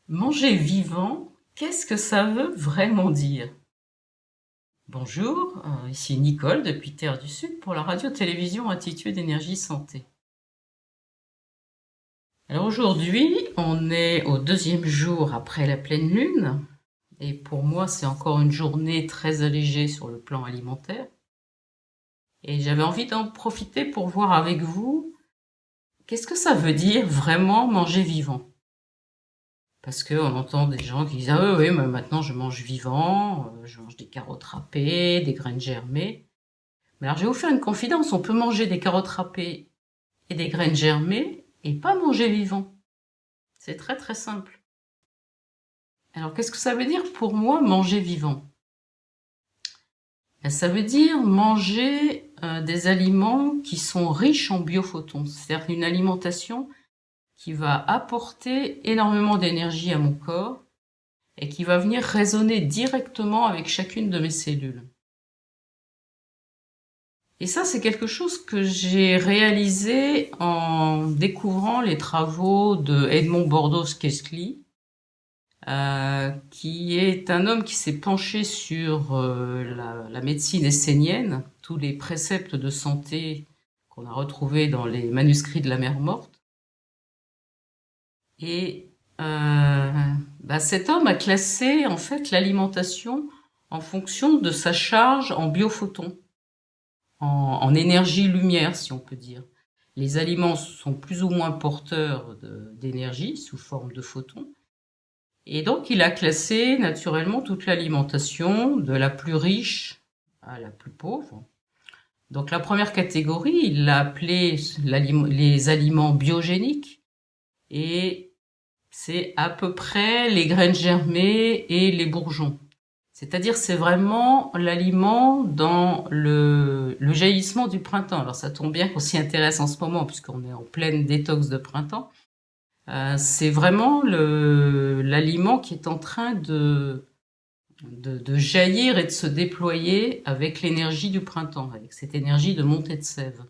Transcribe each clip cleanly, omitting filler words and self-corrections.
Manger vivant, qu'est-ce que ça veut vraiment dire? Bonjour, ici Nicole depuis Terre du Sud pour la radio-télévision Attitude Énergie Santé. Alors aujourd'hui, on est au deuxième jour après la pleine lune et pour moi c'est encore une journée très allégée sur le plan alimentaire et j'avais envie d'en profiter pour voir avec vous qu'est-ce que ça veut dire vraiment manger vivant. Parce qu'on entend des gens qui disent: «Ah oui, oui, mais maintenant je mange vivant, je mange des carottes râpées, des graines germées». Mais alors je vais vous faire une confidence, on peut manger des carottes râpées et des graines germées et pas manger vivant. C'est très très simple. Alors qu'est-ce que ça veut dire pour moi manger vivant? Ça veut dire manger des aliments qui sont riches en biophotons, c'est-à-dire une alimentation qui va apporter énormément d'énergie à mon corps et qui va venir résonner directement avec chacune de mes cellules. Et ça, c'est quelque chose que j'ai réalisé en découvrant les travaux de Edmond Bordos-Keskli, qui est un homme qui s'est penché sur la médecine essénienne, tous les préceptes de santé qu'on a retrouvés dans les manuscrits de la mer morte. Et cet homme a classé en fait l'alimentation en fonction de sa charge en biophotons, en énergie-lumière, si on peut dire. Les aliments sont plus ou moins porteurs d'énergie sous forme de photons. Et donc, il a classé naturellement toute l'alimentation, de la plus riche à la plus pauvre. Donc, la première catégorie, il l'a appelé les aliments biogéniques. Et c'est à peu près les graines germées et les bourgeons. C'est-à-dire, c'est vraiment l'aliment dans le jaillissement du printemps. Alors, ça tombe bien qu'on s'y intéresse en ce moment, puisqu'on est en pleine détox de printemps. C'est vraiment l'aliment qui est en train de jaillir et de se déployer avec l'énergie du printemps, avec cette énergie de montée de sève.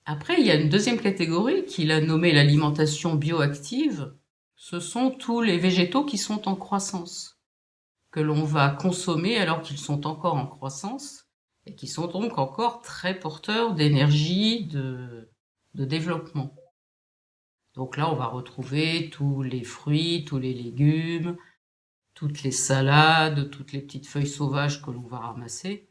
Après, il y a une deuxième catégorie qu'il a nommée l'alimentation bioactive. Ce sont tous les végétaux qui sont en croissance, que l'on va consommer alors qu'ils sont encore en croissance et qui sont donc encore très porteurs d'énergie de développement. Donc là, on va retrouver tous les fruits, tous les légumes, toutes les salades, toutes les petites feuilles sauvages que l'on va ramasser,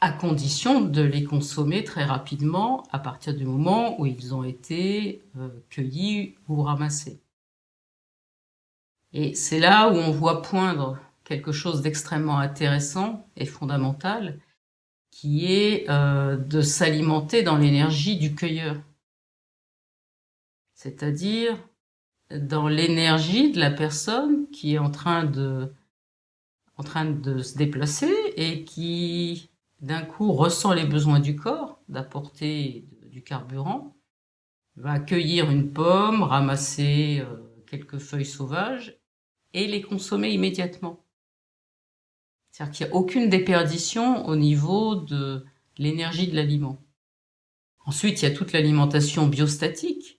à condition de les consommer très rapidement à partir du moment où ils ont été cueillis ou ramassés. Et c'est là où on voit poindre quelque chose d'extrêmement intéressant et fondamental, qui est de s'alimenter dans l'énergie du cueilleur. C'est-à-dire dans l'énergie de la personne qui est en train de se déplacer et qui d'un coup ressent les besoins du corps d'apporter du carburant, va cueillir une pomme, ramasser quelques feuilles sauvages et les consommer immédiatement. C'est-à-dire qu'il n'y a aucune déperdition au niveau de l'énergie de l'aliment. Ensuite, il y a toute l'alimentation biostatique,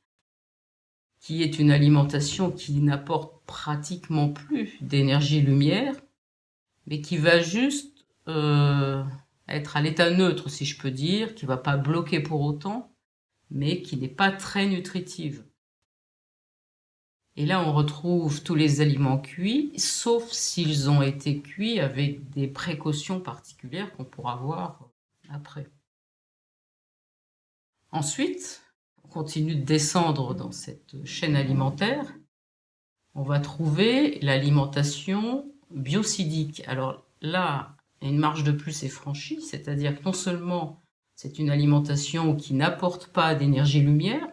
qui est une alimentation qui n'apporte pratiquement plus d'énergie-lumière, mais qui va juste être à l'état neutre, si je peux dire, qui va pas bloquer pour autant, mais qui n'est pas très nutritive. Et là, on retrouve tous les aliments cuits, sauf s'ils ont été cuits avec des précautions particulières qu'on pourra voir après. Ensuite, on continue de descendre dans cette chaîne alimentaire. On va trouver l'alimentation biocidique. Alors là, une marge de plus est franchie, c'est-à-dire que non seulement c'est une alimentation qui n'apporte pas d'énergie-lumière,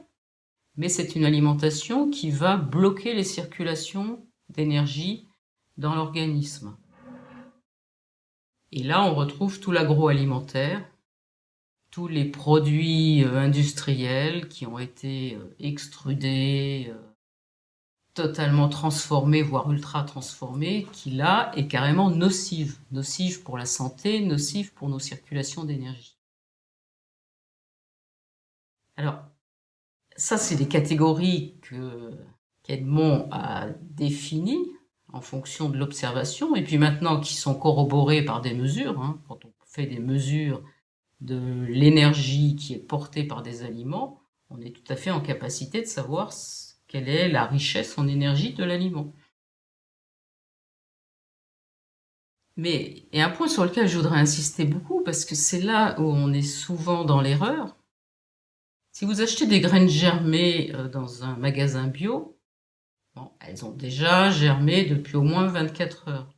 mais c'est une alimentation qui va bloquer les circulations d'énergie dans l'organisme. Et là, on retrouve tout l'agroalimentaire, tous les produits industriels qui ont été extrudés, totalement transformés, voire ultra transformés, qui là est carrément nocive. Nocive pour la santé, nocive pour nos circulations d'énergie. Alors, Ça, c'est les catégories qu'Edmond a définies en fonction de l'observation, et puis maintenant qui sont corroborées par des mesures, hein, quand on fait des mesures de l'énergie qui est portée par des aliments, on est tout à fait en capacité de savoir quelle est la richesse en énergie de l'aliment. Mais il y a un point sur lequel je voudrais insister beaucoup, parce que c'est là où on est souvent dans l'erreur. Si vous achetez des graines germées dans un magasin bio, bon, elles ont déjà germé depuis au moins 24 heures.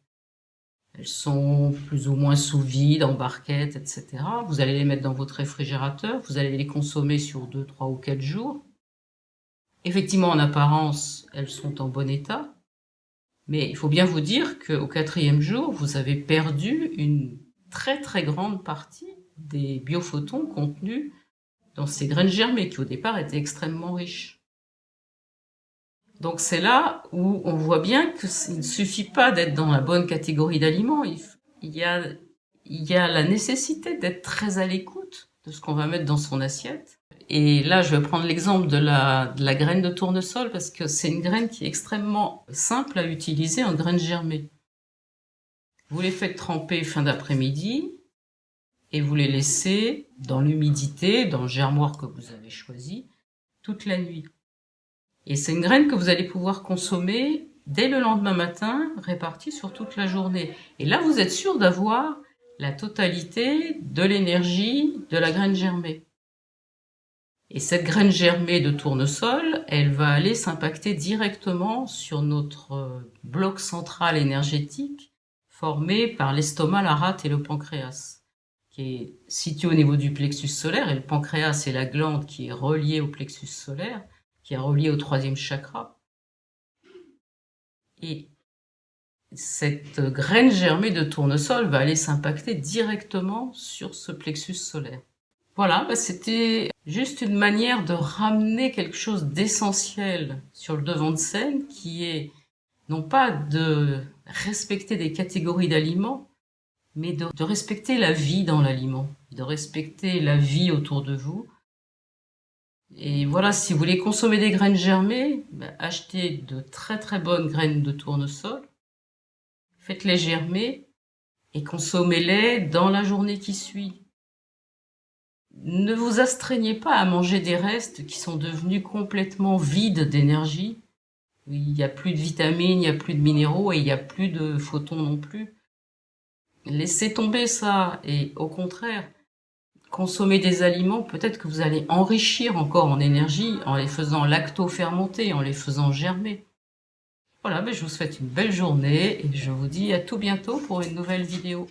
Elles sont plus ou moins sous vide, en barquette, etc. Vous allez les mettre dans votre réfrigérateur, vous allez les consommer sur 2, 3 ou 4 jours. Effectivement, en apparence, elles sont en bon état, mais il faut bien vous dire qu'au 4e jour, vous avez perdu une très très grande partie des biophotons contenus dans ces graines germées qui au départ étaient extrêmement riches. Donc c'est là où on voit bien qu'il ne suffit pas d'être dans la bonne catégorie d'aliments, il y a la nécessité d'être très à l'écoute de ce qu'on va mettre dans son assiette. Et là, je vais prendre l'exemple de la graine de tournesol parce que c'est une graine qui est extrêmement simple à utiliser en graines germées. Vous les faites tremper fin d'après-midi et vous les laissez dans l'humidité, dans le germoir que vous avez choisi, toute la nuit. Et c'est une graine que vous allez pouvoir consommer dès le lendemain matin, répartie sur toute la journée. Et là, vous êtes sûr d'avoir la totalité de l'énergie de la graine germée. Et cette graine germée de tournesol, elle va aller s'impacter directement sur notre bloc central énergétique formé par l'estomac, la rate et le pancréas, qui est situé au niveau du plexus solaire. Et le pancréas, c'est la glande qui est reliée au plexus solaire, qui est relié au 3e chakra. Et cette graine germée de tournesol va aller s'impacter directement sur ce plexus solaire. Voilà, c'était juste une manière de ramener quelque chose d'essentiel sur le devant de scène, qui est non pas de respecter des catégories d'aliments, mais de respecter la vie dans l'aliment, de respecter la vie autour de vous. Et voilà, si vous voulez consommer des graines germées, achetez de très très bonnes graines de tournesol, faites-les germer et consommez-les dans la journée qui suit. Ne vous astreignez pas à manger des restes qui sont devenus complètement vides d'énergie. Il n'y a plus de vitamines, il n'y a plus de minéraux et il n'y a plus de photons non plus. Laissez tomber ça et au contraire, consommer des aliments, peut-être que vous allez enrichir encore en énergie en les faisant lacto-fermenter, en les faisant germer. Voilà, je vous souhaite une belle journée et je vous dis à tout bientôt pour une nouvelle vidéo.